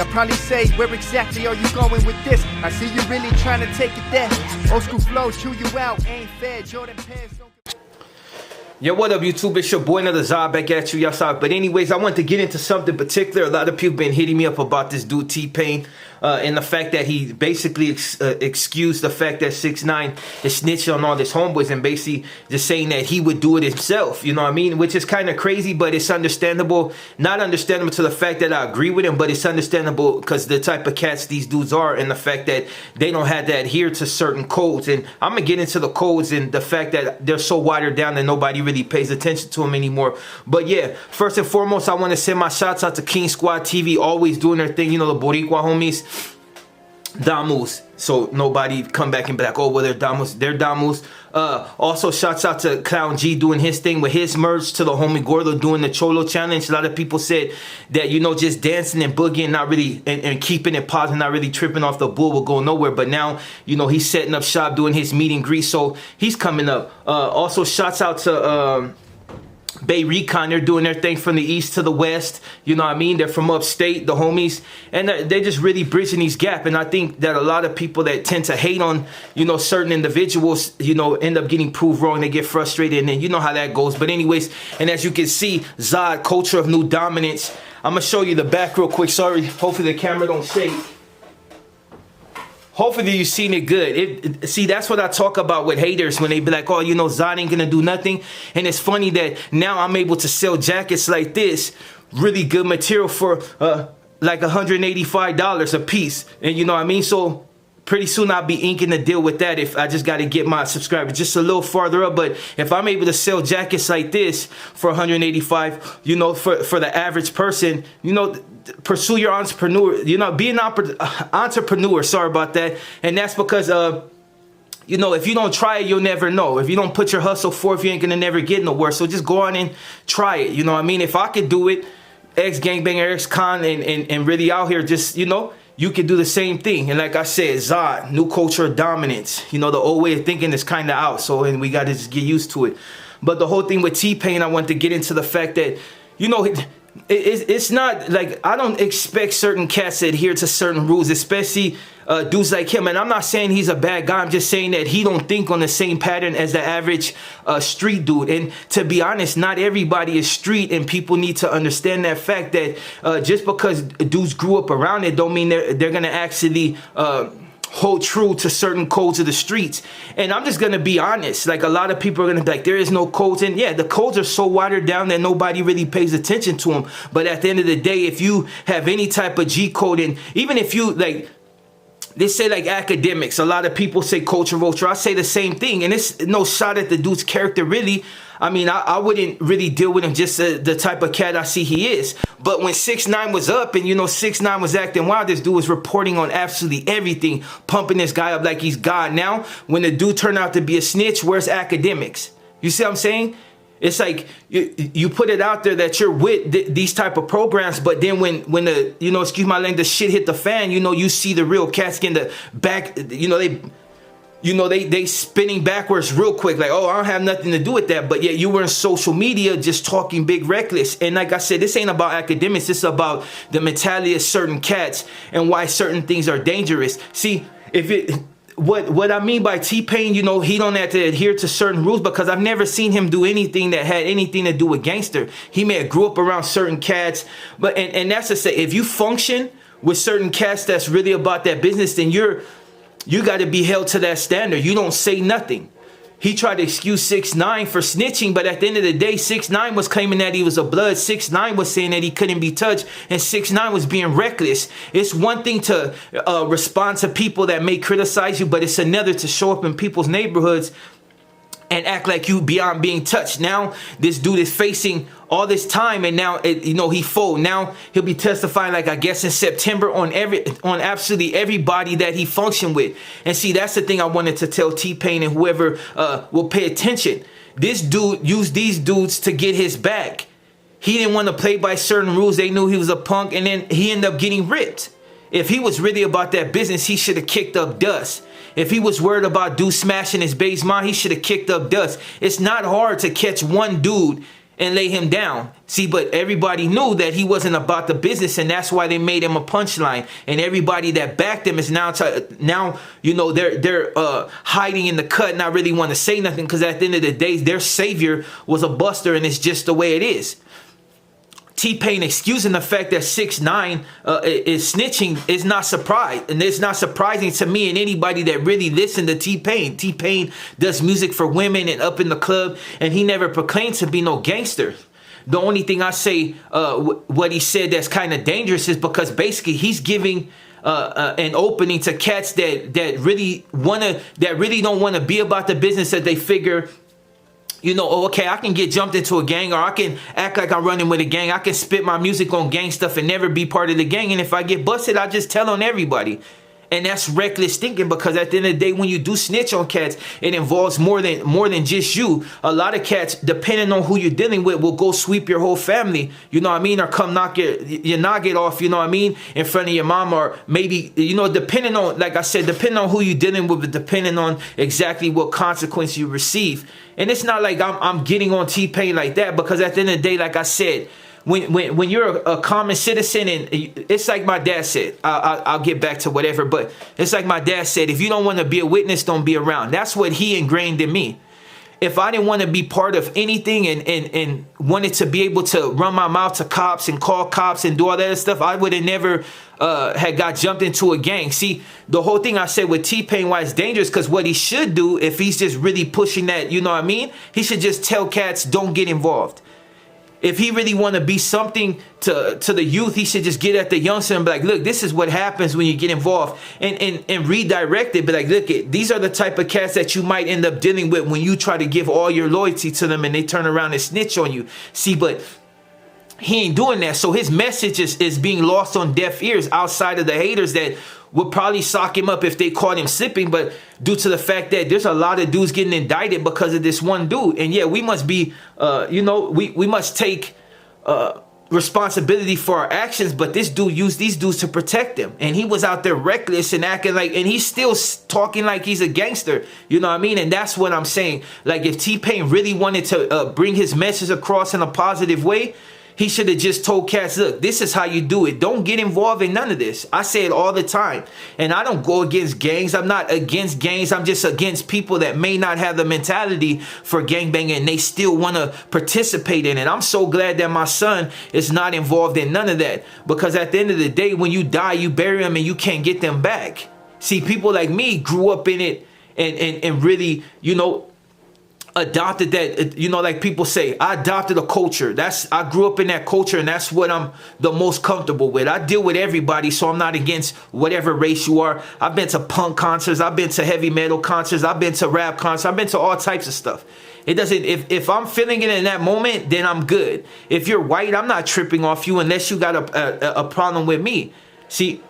Y'all probably say, where exactly are you going with this? I see you really trying to take it there. Old school flows chew you out, ain't fair. Jordan pants don't... Yo, what up, YouTube? It's your boy, another Zod, back at you, y'all saw. But anyways, I want to get into something particular. A lot of people been hitting me up about this dude T-Pain and the fact that he basically excused the fact that 6ix9ine is snitching on all his homeboys and basically just saying that he would do it himself. You know what I mean? Which is kind of crazy, but it's understandable. Not understandable to the fact that I agree with him, but it's understandable because the type of cats these dudes are and the fact that they don't have to adhere to certain codes. And I'm going to get into the codes and the fact that they're so watered down that nobody really pays attention to them anymore. But yeah, first and foremost, I want to send my shouts out to King Squad TV, always doing their thing. You know, the Boricua homies. Damus, so nobody come back and be like, oh well, they're Damus. Also shouts out to Clown G doing his thing with his merch, to the homie Gordo doing the Cholo challenge. A lot of people said that, you know, just dancing and boogieing, not really and keeping it positive, not really tripping off the bull will go nowhere. But now, you know, he's setting up shop, doing his meet and greet, so he's coming up. Also shouts out to Bay Recon. They're doing their thing from the east to the west. You know what I mean? They're from upstate, the homies, and they're just really bridging these gaps. And I think that a lot of people that tend to hate on, you know, certain individuals, you know, end up getting proved wrong. They get frustrated, and then you know how that goes. But anyways, and as you can see, Zod, culture of new dominance. I'm gonna show you the back real quick. Sorry, hopefully the camera don't shake. Hopefully you've seen it good. See, that's what I talk about with haters when they be like, oh, you know, Zod ain't gonna do nothing. And it's funny that now I'm able to sell jackets like this, really good material for like $185 a piece. And you know what I mean? So pretty soon I'll be inking a deal with that if I just got to get my subscribers just a little farther up. But if I'm able to sell jackets like this for $185, you know, for the average person, you know, pursue your entrepreneur, you know, be an entrepreneur. Sorry about that. And that's because, you know, if you don't try it, you'll never know. If you don't put your hustle forth, you ain't going to never get nowhere. So just go on and try it. You know what I mean? If I could do it, ex-gangbanger, ex-con, and really out here, just, you know, you can do the same thing. And like I said, Zod, new culture of dominance. You know, the old way of thinking is kind of out. So, and we got to just get used to it. But the whole thing with T-Pain, I want to get into the fact that, you know, it's not like, I don't expect certain cats to adhere to certain rules, especially dudes like him. And I'm not saying he's a bad guy. I'm just saying that he don't think on the same pattern as the average street dude. And to be honest, not everybody is street, and people need to understand that fact that just because dudes grew up around it don't mean they're gonna actually hold true to certain codes of the streets. And I'm just gonna be honest, like a lot of people are gonna be like, there is no codes. And yeah, the codes are so watered down that nobody really pays attention to them. But at the end of the day, if you have any type of G code, and even if you like, they say like academics, a lot of people say culture vulture. I say the same thing, and it's no shot at the dude's character really. I mean, I wouldn't really deal with him just the type of cat I see he is. But when 6ix9ine was up and, you know, 6ix9ine was acting wild, this dude was reporting on absolutely everything, pumping this guy up like he's God. Now, when the dude turned out to be a snitch, where's academics? You see what I'm saying? It's like you put it out there that you're with these type of programs, but then when the, you know, excuse my language, the shit hit the fan, you know, you see the real cats getting the back, you know, they spinning backwards real quick, like, oh, I don't have nothing to do with that. But yet you were in social media just talking big reckless. And like I said, this ain't about academics. It's about the mentality of certain cats and why certain things are dangerous. See, what I mean by T-Pain, you know, he don't have to adhere to certain rules, because I've never seen him do anything that had anything to do with gangster. He may have grew up around certain cats, but and that's to say, if you function with certain cats that's really about that business, then you got to be held to that standard. You don't say nothing. He tried to excuse 6ix9ine for snitching, but at the end of the day, 6ix9ine was claiming that he was a blood. 6ix9ine was saying that he couldn't be touched, and 6ix9ine was being reckless. It's one thing to respond to people that may criticize you, but it's another to show up in people's neighborhoods and act like you beyond being touched. Now this dude is facing all this time, and now you know, he fold. Now he'll be testifying, like I guess in September, on absolutely everybody that he functioned with. And see, that's the thing I wanted to tell T-Pain and whoever will pay attention. This dude used these dudes to get his back. He didn't want to play by certain rules. They knew he was a punk, and then he ended up getting ripped. If he was really about that business, he should have kicked up dust. If he was worried about dude smashing his base mom, he should have kicked up dust. It's not hard to catch one dude and lay him down. See, but everybody knew that he wasn't about the business, and that's why they made him a punchline. And everybody that backed him is now they're hiding in the cut, not really want to say nothing, because at the end of the day, their savior was a buster, and it's just the way it is. T-Pain excusing the fact that 6ix9ine is snitching is not surprised, and it's not surprising to me and anybody that really listened to T-Pain. T-Pain does music for women and up in the club, and he never proclaimed to be no gangster. The only thing I say, what he said that's kind of dangerous is because basically he's giving an opening to cats that really don't want to be about the business, that they figure, oh, okay, I can get jumped into a gang, or I can act like I'm running with a gang. I can spit my music on gang stuff and never be part of the gang. And if I get busted, I just tell on everybody. And that's reckless thinking, because at the end of the day, when you do snitch on cats, it involves more than just you. A lot of cats, depending on who you're dealing with, will go sweep your whole family, or come knock your noggin off, in front of your mom, or maybe, depending on, like I said, depending on who you're dealing with, depending on exactly what consequence you receive. And it's not like I'm getting on T-Pain like that, because at the end of the day, like I said, when you're a common citizen, and it's like my dad said, I'll get back to whatever, but it's like my dad said, if you don't want to be a witness, don't be around. That's what he ingrained in me. If I didn't want to be part of anything and wanted to be able to run my mouth to cops and call cops and do all that stuff, I would have never had got jumped into a gang. See, the whole thing I said with T-Pain, why it's dangerous, because what he should do, if he's just really pushing that, he should just tell cats, don't get involved. If he really want to be something to the youth, he should just get at the youngster and be like, look, this is what happens when you get involved, and redirect it. Be like, look, these are the type of cats that you might end up dealing with when you try to give all your loyalty to them and they turn around and snitch on you. See, but he ain't doing that. So his message is being lost on deaf ears outside of the haters that would probably sock him up if they caught him slipping, but due to the fact that there's a lot of dudes getting indicted because of this one dude. And yeah, we must be, we must take responsibility for our actions, but this dude used these dudes to protect him. And he was out there reckless and acting like, and he's still talking like he's a gangster, And that's what I'm saying. Like, if T-Pain really wanted to bring his message across in a positive way, he should have just told cats, look, this is how you do it. Don't get involved in none of this. I say it all the time. And I don't go against gangs. I'm not against gangs. I'm just against people that may not have the mentality for gangbanging and they still want to participate in it. I'm so glad that my son is not involved in none of that. Because at the end of the day, when you die, you bury them and you can't get them back. See, people like me grew up in it and really, adopted that, like people say, I adopted a culture. I grew up in that culture, and that's what I'm the most comfortable with. I deal with everybody, so I'm not against whatever race you are. I've been to punk concerts, I've been to heavy metal concerts, I've been to rap concerts, I've been to all types of stuff. It doesn't, if I'm feeling it in that moment, then I'm good. If you're white, I'm not tripping off you unless you got a problem with me. See,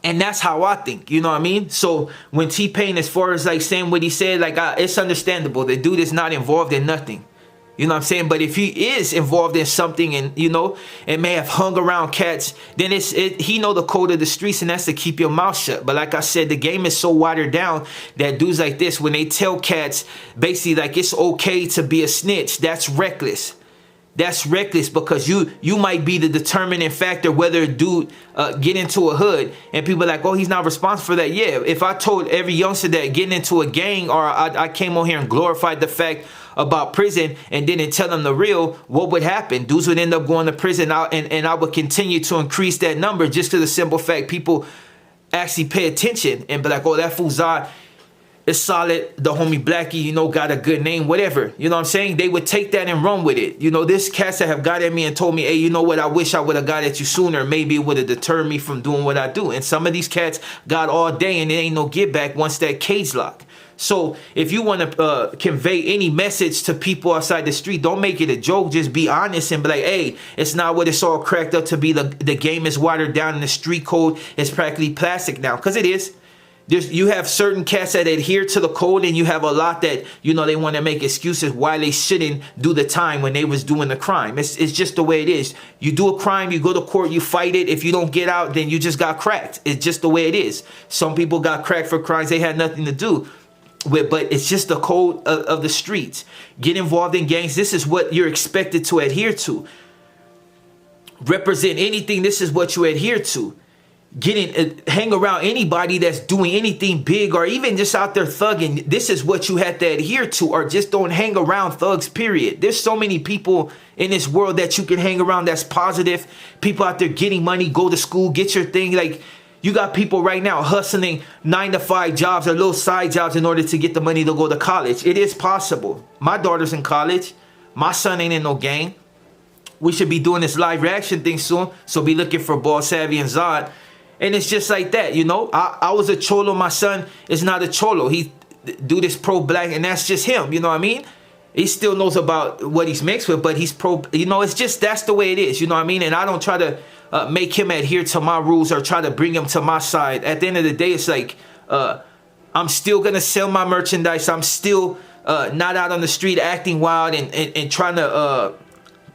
and that's how I think, So when T-Pain, as far as like saying what he said, like it's understandable. The dude is not involved in nothing. You know what I'm saying? But if he is involved in something and, and may have hung around cats, then he know the code of the streets, and that's to keep your mouth shut. But like I said, the game is so watered down that dudes like this, when they tell cats basically like it's okay to be a snitch, that's reckless. That's reckless, because you might be the determining factor whether a dude get into a hood, and people are like, oh, he's not responsible for that. Yeah, if I told every youngster that getting into a gang, or I came on here and glorified the fact about prison and didn't tell them the real, what would happen? Dudes would end up going to prison, and I would continue to increase that number just to the simple fact people actually pay attention and be like, oh, that fool Zod is solid, the homie Blackie, got a good name, whatever. You know what I'm saying? They would take that and run with it. This cats that have got at me and told me, hey, you know what, I wish I would have got at you sooner. Maybe it would have deterred me from doing what I do. And some of these cats got all day, and it ain't no get back once that cage lock. So if you want to convey any message to people outside the street, don't make it a joke. Just be honest and be like, hey, it's not what it's all cracked up to be. The game is watered down, and the street code is practically plastic now, because it is. You have certain cats that adhere to the code, and you have a lot that, they want to make excuses why they shouldn't do the time when they was doing the crime. It's just the way it is. You do a crime, you go to court, you fight it. If you don't get out, then you just got cracked. It's just the way it is. Some people got cracked for crimes they had nothing to do. but it's just the code of the streets. Get involved in gangs. This is what you're expected to adhere to. Represent anything. This is what you adhere to. Hang around anybody that's doing anything big or even just out there thugging. This is what you have to adhere to, or just don't hang around thugs, period. There's so many people in this world that you can hang around that's positive. People out there getting money, go to school, get your thing. Like, you got people right now hustling 9-to-5 jobs or little side jobs in order to get the money to go to college. It is possible. My daughter's in college. My son ain't in no gang. We should be doing this live reaction thing soon. So be looking for Ball Savvy and Zod. And it's just like that, you know. I was a cholo. My son is not a cholo. He do this pro-black, and that's just him, you know what I mean? He still knows about what he's mixed with, but he's pro, you know, it's just, that's the way it is, you know what I mean? And I don't try to make him adhere to my rules or try to bring him to my side. At the end of the day, it's like, I'm still going to sell my merchandise. I'm still not out on the street acting wild and trying to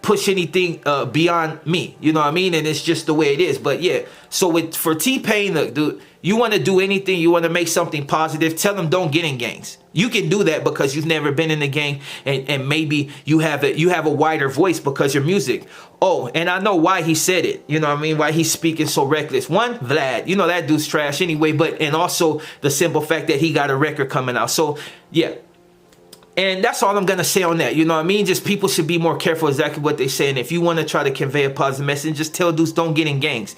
push anything beyond me, you know what I mean? And it's just the way it is. But yeah, so for T-Pain, look, dude, you want to do anything, you want to make something positive, tell them don't get in gangs. You can do that because you've never been in a gang, and maybe you have a wider voice because your music. Oh, and I know why he said it, you know what I mean? Why he's speaking so reckless. One, Vlad, you know that dude's trash anyway, and also the simple fact that he got a record coming out. So yeah. And that's all I'm going to say on that. You know what I mean? Just people should be more careful exactly what they say. And if you want to try to convey a positive message, just tell dudes don't get in gangs.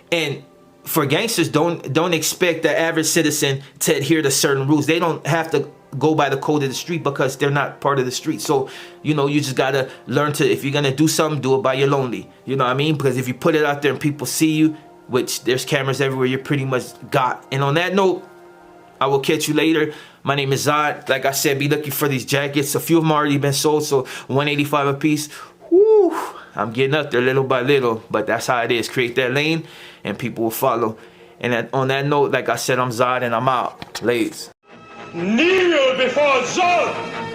And for gangsters, don't expect the average citizen to adhere to certain rules. They don't have to go by the code of the street because they're not part of the street. So, you know, you just got to learn to, if you're going to do something, do it by your lonely. You know what I mean? Because if you put it out there and people see you, which there's cameras everywhere, you're pretty much got. And on that note, I will catch you later. My name is Zod. Like I said, be looking for these jackets. A few of them already been sold, so $185 a piece. Woo! I'm getting up there little by little, but that's how it is. Create that lane, and people will follow. And on that note, like I said, I'm Zod, and I'm out. Ladies. Kneel before Zod!